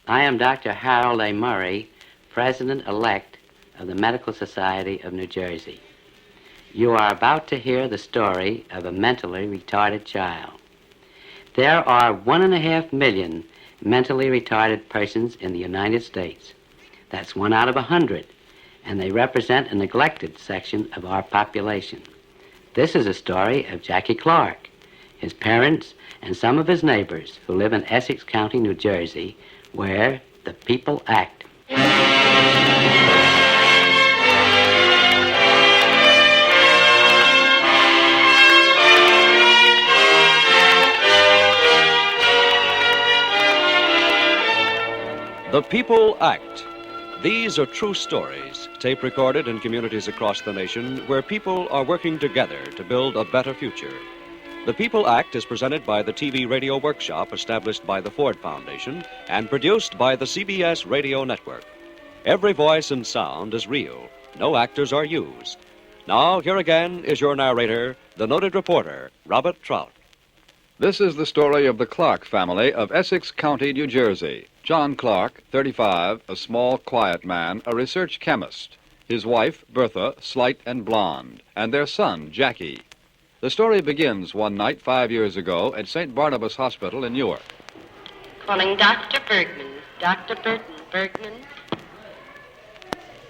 I am Dr. Harold A. Murray, President-elect of the Medical Society of New Jersey. You are about to hear the story of a mentally retarded child. There are 1.5 million mentally retarded persons in the United States. That's 1 out of 100, and they represent a neglected section of our population. This is a story of Jackie Clark, his parents, and some of his neighbors who live in Essex County, New Jersey, where the people act. The People Act. These are true stories, tape recorded in communities across the nation where people are working together to build a better future. The People Act is presented by the TV Radio Workshop established by the Ford Foundation and produced by the CBS Radio Network. Every voice and sound is real. No actors are used. Now, here again is your narrator, the noted reporter, Robert Trout. This is the story of the Clark family of Essex County, New Jersey. John Clark, 35, a small, quiet man, a research chemist. His wife, Bertha, slight and blonde, and their son, Jackie. The story begins one night 5 years ago at St. Barnabas Hospital in Newark. Calling Dr. Bergman. Dr. Bergman.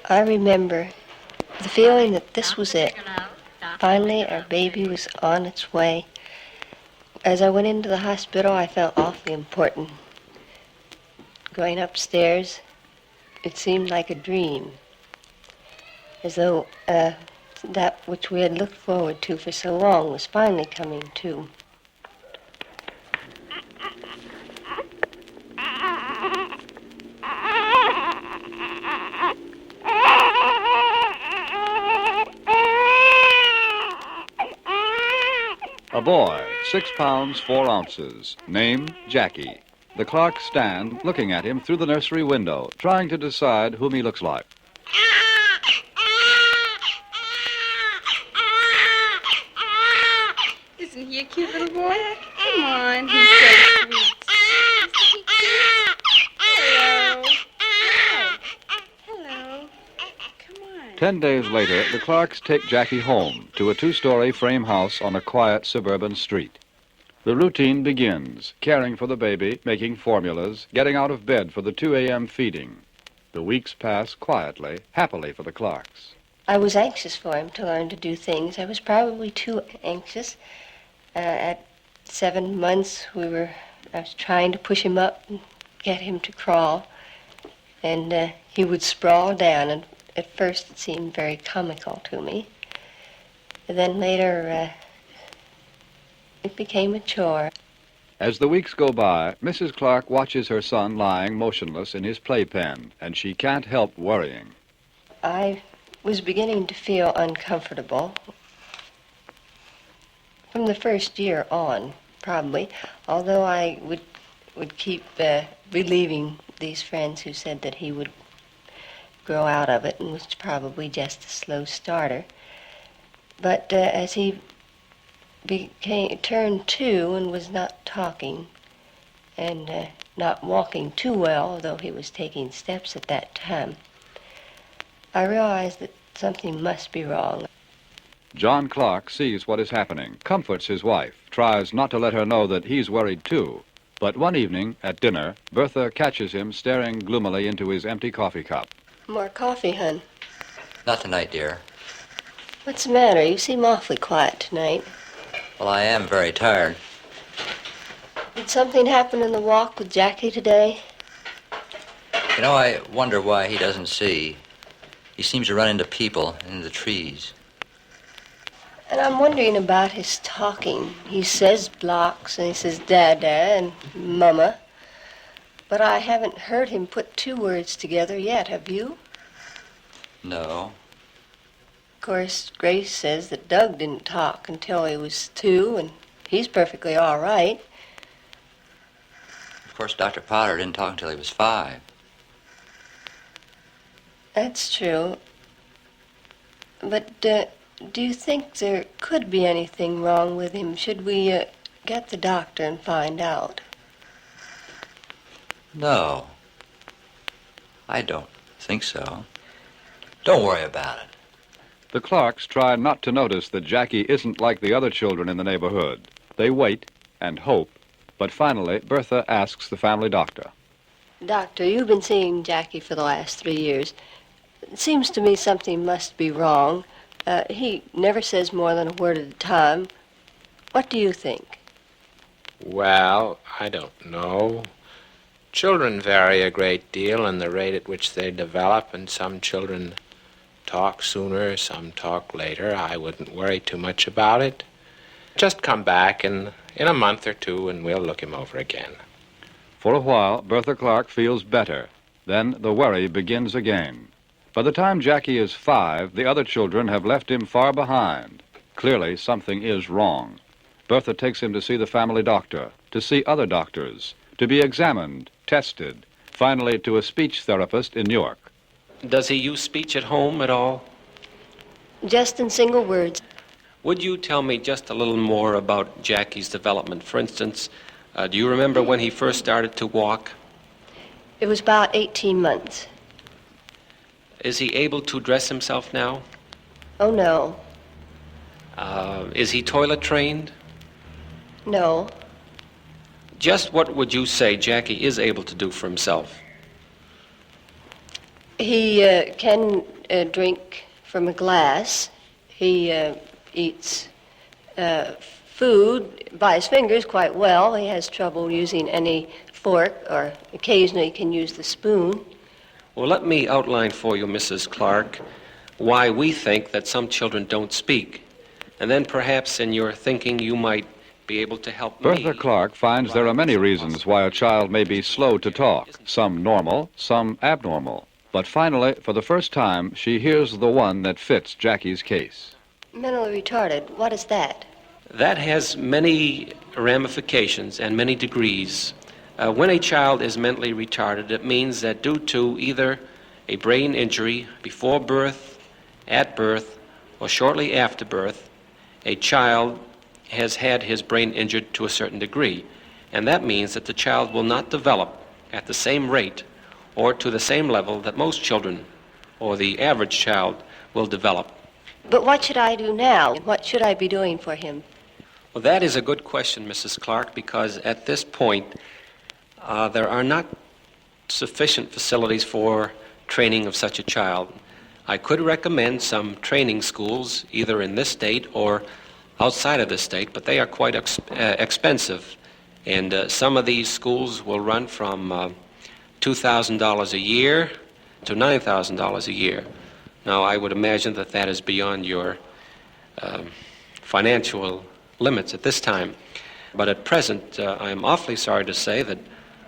I remember the feeling that this was it. Finally, our baby was on its way. As I went into the hospital, I felt awfully important. Going upstairs, it seemed like a dream, as though that which we had looked forward to for so long was finally coming true. A boy, 6 pounds, 4 ounces. Name, Jackie. The Clarks stand looking at him through the nursery window, trying to decide whom he looks like. Isn't he a cute little boy? Come on, he's so sweet. Hello. Hi. Hello. Come on. 10 days later, the Clarks take Jackie home to a 2-story frame house on a quiet suburban street. The routine begins, caring for the baby, making formulas, getting out of bed for the 2 a.m. feeding. The weeks pass quietly, happily for the Clarks. I was anxious for him to learn to do things. I was probably too anxious. At 7 months, I was trying to push him up and get him to crawl, and he would sprawl down, and at first it seemed very comical to me. And then later, it became a chore. As the weeks go by, Mrs. Clark watches her son lying motionless in his playpen, and she can't help worrying. I was beginning to feel uncomfortable from the first year on, probably, although I would keep relieving these friends who said that he would grow out of it and was probably just a slow starter. But as he turned 2 and was not talking and not walking too well, although he was taking steps at that time, I realized that something must be wrong. John Clark sees what is happening, comforts his wife, tries not to let her know that he's worried too. But one evening, at dinner, Bertha catches him staring gloomily into his empty coffee cup. More coffee, hon? Not tonight, dear. What's the matter? You seem awfully quiet tonight. Well, I am very tired. Did something happen in the walk with Jackie today? You know, I wonder why he doesn't see. He seems to run into people and into the trees. And I'm wondering about his talking. He says blocks, and he says dada and mama. But I haven't heard him put 2 words together yet, have you? No. Of course, Grace says that Doug didn't talk until he was 2, and he's perfectly all right. Of course, Dr. Potter didn't talk until he was 5. That's true. But do you think there could be anything wrong with him? Should we get the doctor and find out? No. I don't think so. Don't worry about it. The Clarks try not to notice that Jackie isn't like the other children in the neighborhood. They wait and hope, but finally Bertha asks the family doctor. Doctor, you've been seeing Jackie for the last 3 years. It seems to me something must be wrong. He never says more than a word at a time. What do you think? Well, I don't know. Children vary a great deal in the rate at which they develop, and some children talk sooner, some talk later. I wouldn't worry too much about it. Just come back in a month or two and we'll look him over again. For a while, Bertha Clark feels better. Then the worry begins again. By the time Jackie is 5, the other children have left him far behind. Clearly, something is wrong. Bertha takes him to see the family doctor, to see other doctors, to be examined, tested, finally to a speech therapist in Newark. Does he use speech at home at all? Just in single words. Would you tell me just a little more about Jackie's development? For instance, do you remember when he first started to walk? It was about 18 months. Is he able to dress himself now? Oh, no. Is he toilet trained? No. Just what would you say Jackie is able to do for himself? He can drink from a glass. He eats food by his fingers quite well. He has trouble using any fork, or occasionally can use the spoon. Well, let me outline for you, Mrs. Clark, why we think that some children don't speak. And then perhaps in your thinking you might be able to help me. Bertha Clark finds there are many reasons why a child may be slow to talk, some normal, some abnormal. But finally, for the first time, she hears the one that fits Jackie's case. Mentally retarded, what is that? That has many ramifications and many degrees. When a child is mentally retarded, it means that due to either a brain injury before birth, at birth, or shortly after birth, a child has had his brain injured to a certain degree. And that means that the child will not develop at the same rate or to the same level that most children or the average child will develop. But what should I do now? What should I be doing for him? Well, that is a good question, Mrs. Clark, because at this point, there are not sufficient facilities for training of such a child. I could recommend some training schools, either in this state or outside of this state, but they are quite expensive. And some of these schools will run from $2,000 a year to $9,000 a year. Now, I would imagine that that is beyond your financial limits at this time. But at present, I'm awfully sorry to say that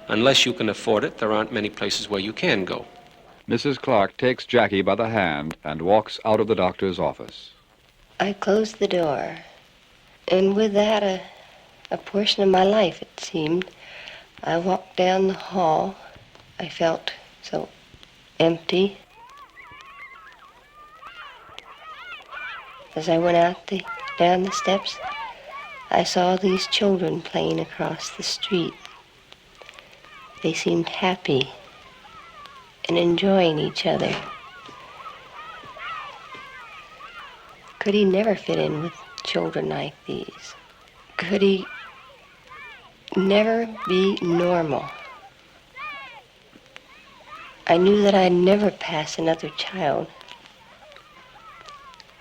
unless you can afford it, there aren't many places where you can go. Mrs. Clark takes Jackie by the hand and walks out of the doctor's office. I closed the door, and with that, a portion of my life, it seemed. I walked down the hall. I felt so empty. As I went out down the steps, I saw these children playing across the street. They seemed happy and enjoying each other. Could he never fit in with children like these? Could he never be normal? I knew that I'd never pass another child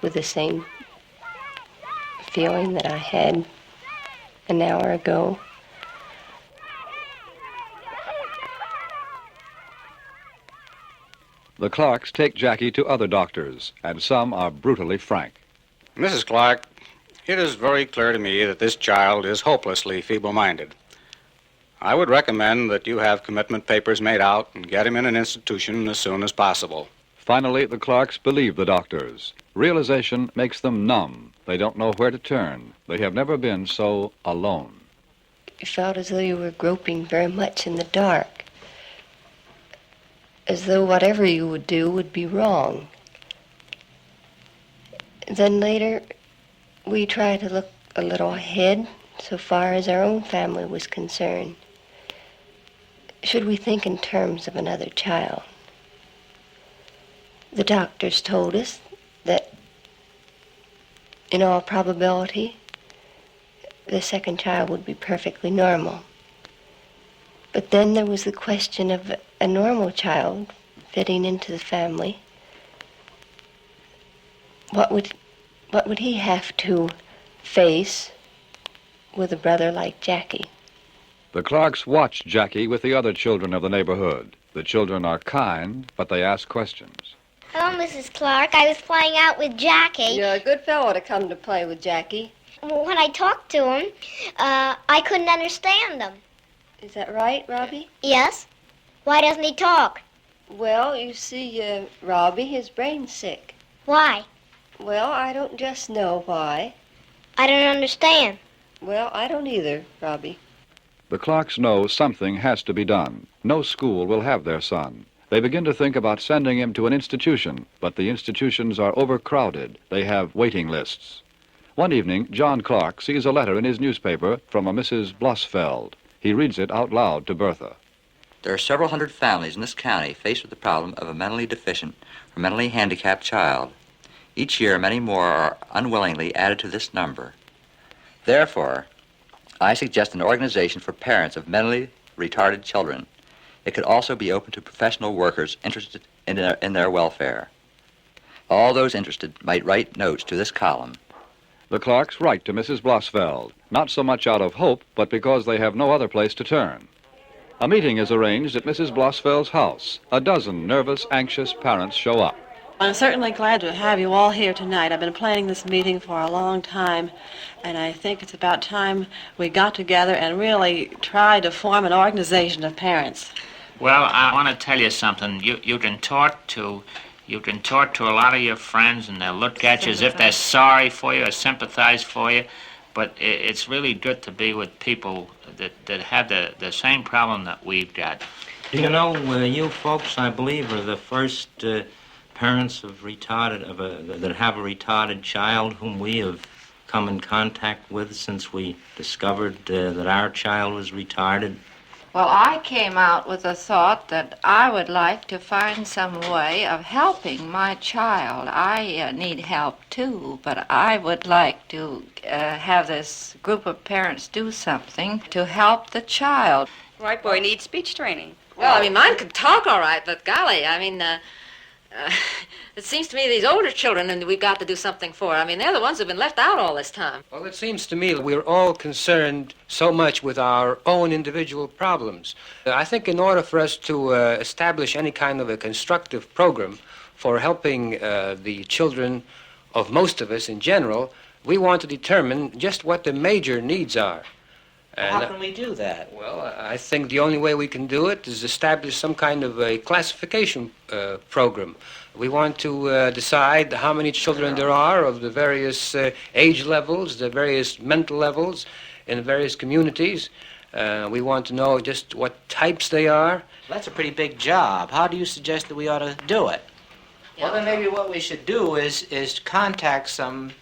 with the same feeling that I had an hour ago. The Clarks take Jackie to other doctors, and some are brutally frank. Mrs. Clark, it is very clear to me that this child is hopelessly feeble-minded. I would recommend that you have commitment papers made out and get him in an institution as soon as possible. Finally, the Clarks believe the doctors. Realization makes them numb. They don't know where to turn. They have never been so alone. You felt as though you were groping very much in the dark. As though whatever you would do would be wrong. Then later, we tried to look a little ahead, so far as our own family was concerned. Should we think in terms of another child? The doctors told us that in all probability, the second child would be perfectly normal. But then there was the question of a normal child fitting into the family. What would he have to face with a brother like Jackie? The Clarks watch Jackie with the other children of the neighborhood. The children are kind, but they ask questions. Hello, Mrs. Clark. I was playing out with Jackie. You're a good fellow to come to play with Jackie. When I talked to him, I couldn't understand him. Is that right, Robbie? Yes. Why doesn't he talk? Well, you see, Robbie, his brain's sick. Why? Well, I don't just know why. I don't understand. Well, I don't either, Robbie. The Clarks know something has to be done. No school will have their son. They begin to think about sending him to an institution, but the institutions are overcrowded. They have waiting lists. One evening, John Clark sees a letter in his newspaper from a Mrs. Blossfeld. He reads it out loud to Bertha. There are several hundred families in this county faced with the problem of a mentally deficient or mentally handicapped child. Each year, many more are unwillingly added to this number. Therefore, I suggest an organization for parents of mentally retarded children. It could also be open to professional workers interested in their welfare. All those interested might write notes to this column. The Clarks write to Mrs. Blossfeld, not so much out of hope, but because they have no other place to turn. A meeting is arranged at Mrs. Blossfeld's house. A dozen nervous, anxious parents show up. I'm certainly glad to have you all here tonight. I've been planning this meeting for a long time, and I think it's about time we got together and really tried to form an organization of parents. Well, I want to tell you something. You've been taught to a lot of your friends, and they'll look at you as if they're sorry for you or sympathize for you. But it's really good to be with people that have the same problem that we've got. Do you know, you folks, I believe, are the first parents of that have a retarded child whom we have come in contact with since we discovered that our child was retarded. Well, I came out with the thought that I would like to find some way of helping my child. I need help, too, but I would like to have this group of parents do something to help the child. White boy needs speech training. Well, I mean, mine could talk all right, but golly, I mean, it seems to me these older children and we've got to do something for. I mean, they're the ones who've been left out all this time. Well, it seems to me that we're all concerned so much with our own individual problems. I think in order for us to establish any kind of a constructive program for helping the children of most of us in general, we want to determine just what the major needs are. How can we do that? Well, I think the only way we can do it is establish some kind of a classification program. We want to decide how many children there are of the various age levels, the various mental levels in the various communities. We want to know just what types they are. That's a pretty big job. How do you suggest that we ought to do it? Well, then maybe what we should do is contact some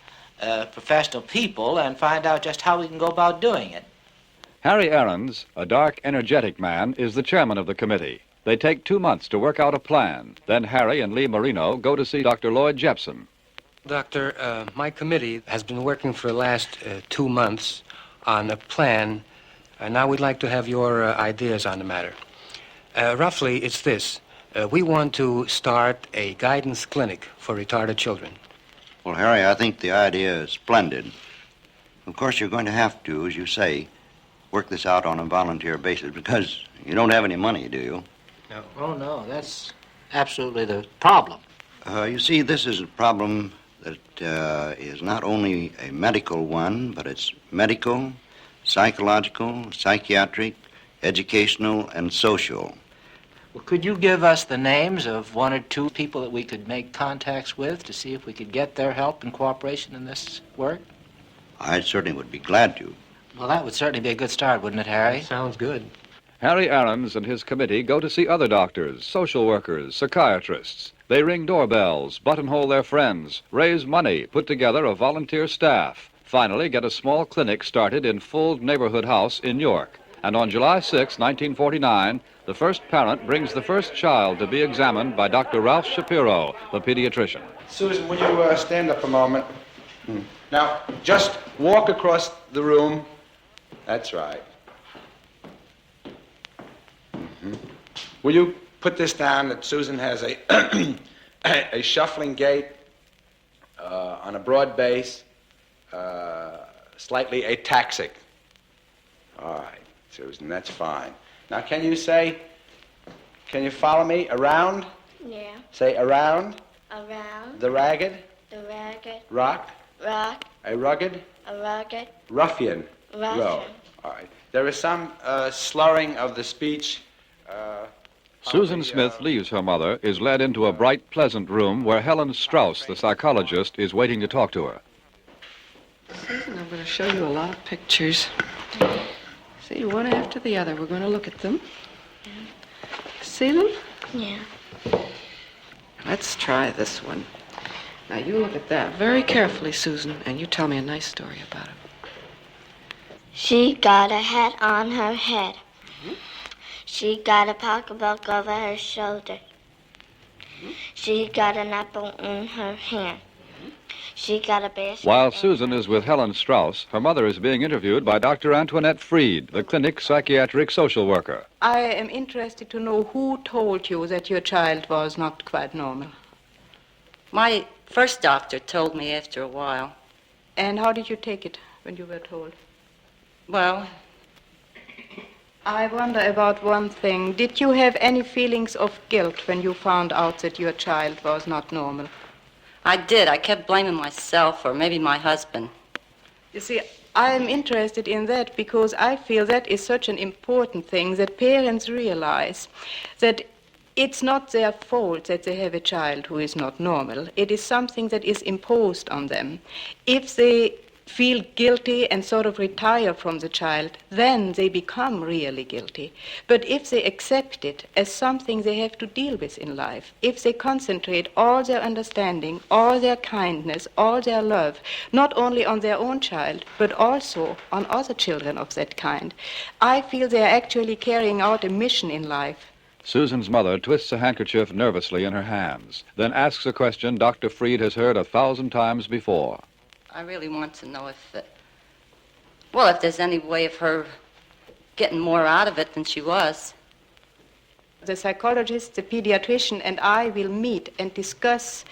professional people and find out just how we can go about doing it. Harry Aarons, a dark, energetic man, is the chairman of the committee. They take 2 months to work out a plan. Then Harry and Lee Marino go to see Dr. Lloyd Jepson. Doctor, my committee has been working for the last 2 months on a plan, and now we'd like to have your ideas on the matter. Roughly, it's this. We want to start a guidance clinic for retarded children. Well, Harry, I think the idea is splendid. Of course, you're going to have to, as you say, work this out on a volunteer basis because you don't have any money, do you? No. Oh, no, that's absolutely the problem. You see, this is a problem that is not only a medical one, but it's medical, psychological, psychiatric, educational, and social. Well, could you give us the names of 1 or 2 people that we could make contacts with to see if we could get their help and cooperation in this work? I certainly would be glad to. Well, that would certainly be a good start, wouldn't it, Harry? Sounds good. Harry Aarons and his committee go to see other doctors, social workers, psychiatrists. They ring doorbells, buttonhole their friends, raise money, put together a volunteer staff, finally get a small clinic started in Full Neighborhood House in York. And on July 6, 1949, the first parent brings the first child to be examined by Dr. Ralph Shapiro, the pediatrician. Susan, would you stand up a moment? Now, just walk across the room. That's right. Will you put this down that Susan has a, a shuffling gait on a broad base, slightly ataxic? All right, Susan, that's fine. Now, can you follow me? Around? Yeah. Say around. Around. The ragged. The ragged. Rock. Rock. A rugged. A rugged. Ruffian. Ruffian. Road. All right. There is some slurring of the speech. Susan Smith leaves her mother, is led into a bright, pleasant room where Helen Strauss, the psychologist, is waiting to talk to her. Susan, I'm going to show you a lot of pictures. See, one after the other. We're going to look at them. See them? Yeah. Let's try this one. Now, you look at that very carefully, Susan, and you tell me a nice story about it. She got a hat on her head. She got a pocketbook over her shoulder. She got an apple in her hand. She got a basket. While Susan is with Helen Strauss, her mother is being interviewed by Dr. Antoinette Freed, the clinic psychiatric social worker. I am interested to know who told you that your child was not quite normal. My first doctor told me after a while. And how did you take it when you were told? Well, I wonder about one thing. Did you have any feelings of guilt when you found out that your child was not normal? I did. I kept blaming myself or maybe my husband. You see, I'm interested in that because I feel that is such an important thing that parents realize that it's not their fault that they have a child who is not normal. It is something that is imposed on them. If they feel guilty and sort of retire from the child, then they become really guilty. But if they accept it as something they have to deal with in life, if they concentrate all their understanding, all their kindness, all their love, not only on their own child, but also on other children of that kind, I feel they are actually carrying out a mission in life. Susan's mother twists a handkerchief nervously in her hands, then asks a question Dr. Freed has heard 1,000 times before. I really want to know if there's any way of her getting more out of it than she was. The psychologist, the pediatrician, and I will meet and discuss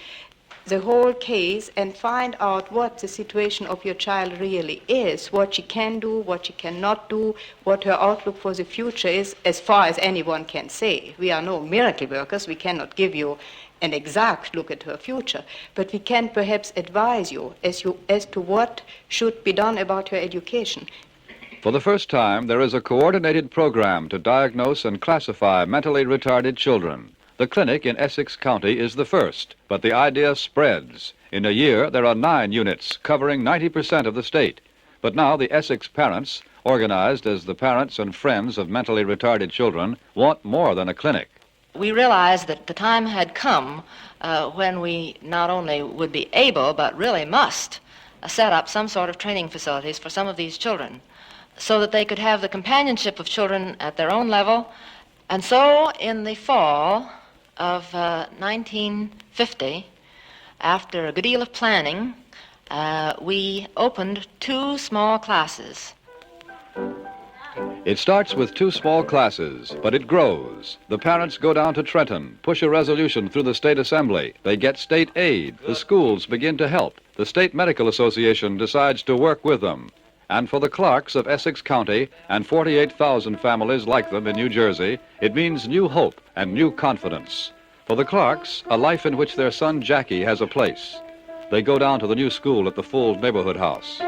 the whole case and find out what the situation of your child really is, what she can do, what she cannot do, what her outlook for the future is, as far as anyone can say. We are no miracle workers. We cannot give you an exact look at her future, but we can perhaps advise you as to what should be done about her education. For the first time, there is a coordinated program to diagnose and classify mentally retarded children. The clinic in Essex County is the first, but the idea spreads. In a year, there are 9 units covering 90% of the state. But now the Essex parents, organized as the parents and friends of mentally retarded children, want more than a clinic. We realized that the time had come when we not only would be able, but really must, set up some sort of training facilities for some of these children so that they could have the companionship of children at their own level. And so in the fall of 1950, after a good deal of planning, we opened 2 small classes. It starts with 2 small classes, but it grows. The parents go down to Trenton, push a resolution through the state assembly. They get state aid. The schools begin to help. The State Medical Association decides to work with them. And for the Clarks of Essex County and 48,000 families like them in New Jersey, it means new hope and new confidence. For the Clarks, a life in which their son Jackie has a place. They go down to the new school at the Fould neighborhood house.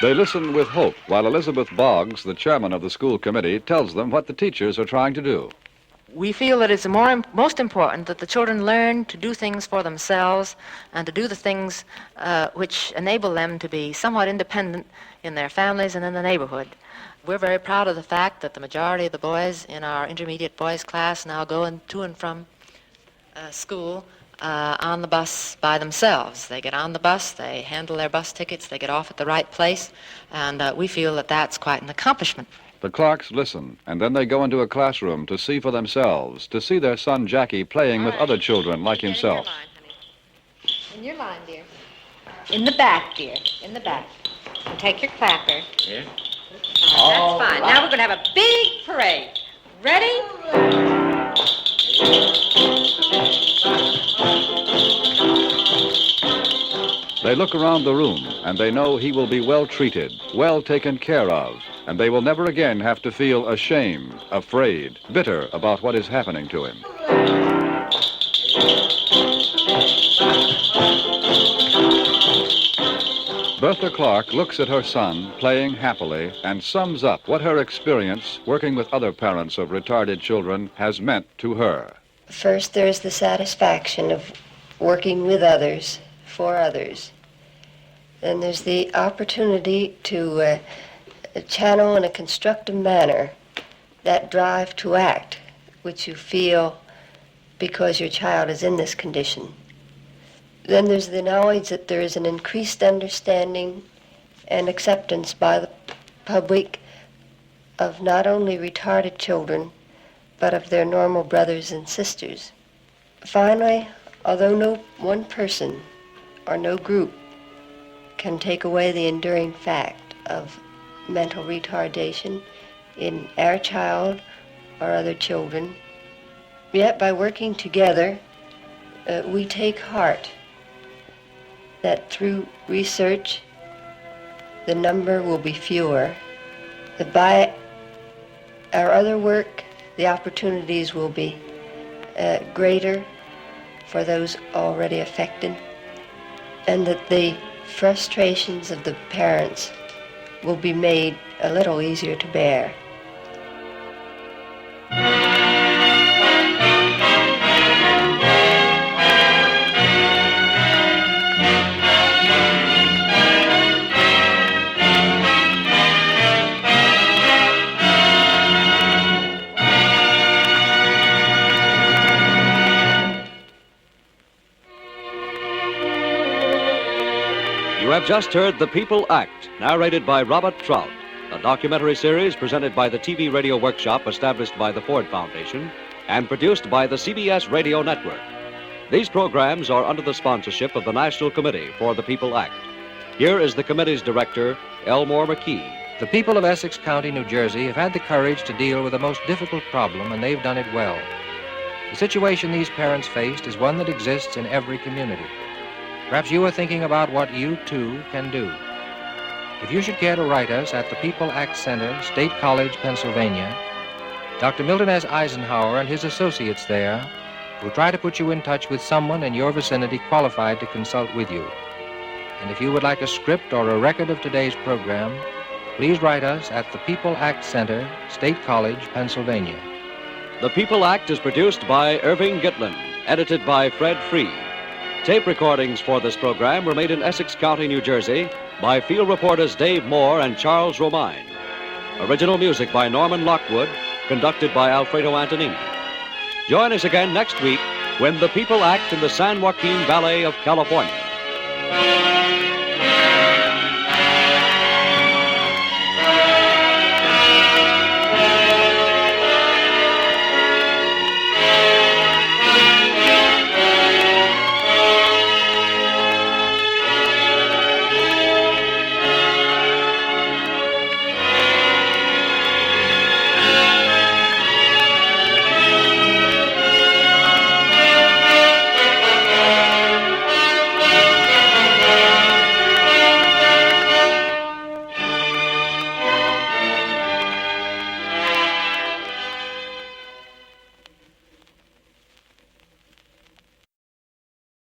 They listen with hope while Elizabeth Boggs, the chairman of the school committee, tells them what the teachers are trying to do. We feel that it's most important that the children learn to do things for themselves and to do the things which enable them to be somewhat independent in their families and in the neighborhood. We're very proud of the fact that the majority of the boys in our intermediate boys class now go to and from school on the bus by themselves. They get on the bus, they handle their bus tickets, they get off at the right place, and we feel that that's quite an accomplishment. The Clarks listen, and then they go into a classroom to see for themselves, to see their son Jackie playing with other children like himself. In your line, dear. In the back, dear. In the back. And take your clapper. Yeah? That's fine. Now we're going to have a big parade. Ready? They look around the room, and they know he will be well treated, well taken care of, and they will never again have to feel ashamed, afraid, bitter about what is happening to him. Bertha Clark looks at her son playing happily and sums up what her experience working with other parents of retarded children has meant to her. First, there's the satisfaction of working with others, for others. Then there's the opportunity to channel in a constructive manner that drive to act, which you feel because your child is in this condition. Then there's the knowledge that there is an increased understanding and acceptance by the public of not only retarded children, but of their normal brothers and sisters. Finally, although no one person or no group can take away the enduring fact of mental retardation in our child or other children, yet by working together, we take heart that through research, the number will be fewer, that by our other work, the opportunities will be greater for those already affected, and that the frustrations of the parents will be made a little easier to bear. You have just heard The People Act, narrated by Robert Trout, a documentary series presented by the TV Radio Workshop established by the Ford Foundation and produced by the CBS Radio Network. These programs are under the sponsorship of the National Committee for The People Act. Here is the committee's director, Elmore McKee. The people of Essex County, New Jersey, have had the courage to deal with a most difficult problem, and they've done it well. The situation these parents faced is one that exists in every community. Perhaps you are thinking about what you, too, can do. If you should care to write us at the People Act Center, State College, Pennsylvania, Dr. Milton S. Eisenhower and his associates there will try to put you in touch with someone in your vicinity qualified to consult with you. And if you would like a script or a record of today's program, please write us at the People Act Center, State College, Pennsylvania. The People Act is produced by Irving Gitlin, edited by Fred Freed. Tape recordings for this program were made in Essex County, New Jersey, by field reporters Dave Moore and Charles Romine. Original music by Norman Lockwood, conducted by Alfredo Antonini. Join us again next week when The People Act in the San Joaquin Valley of California.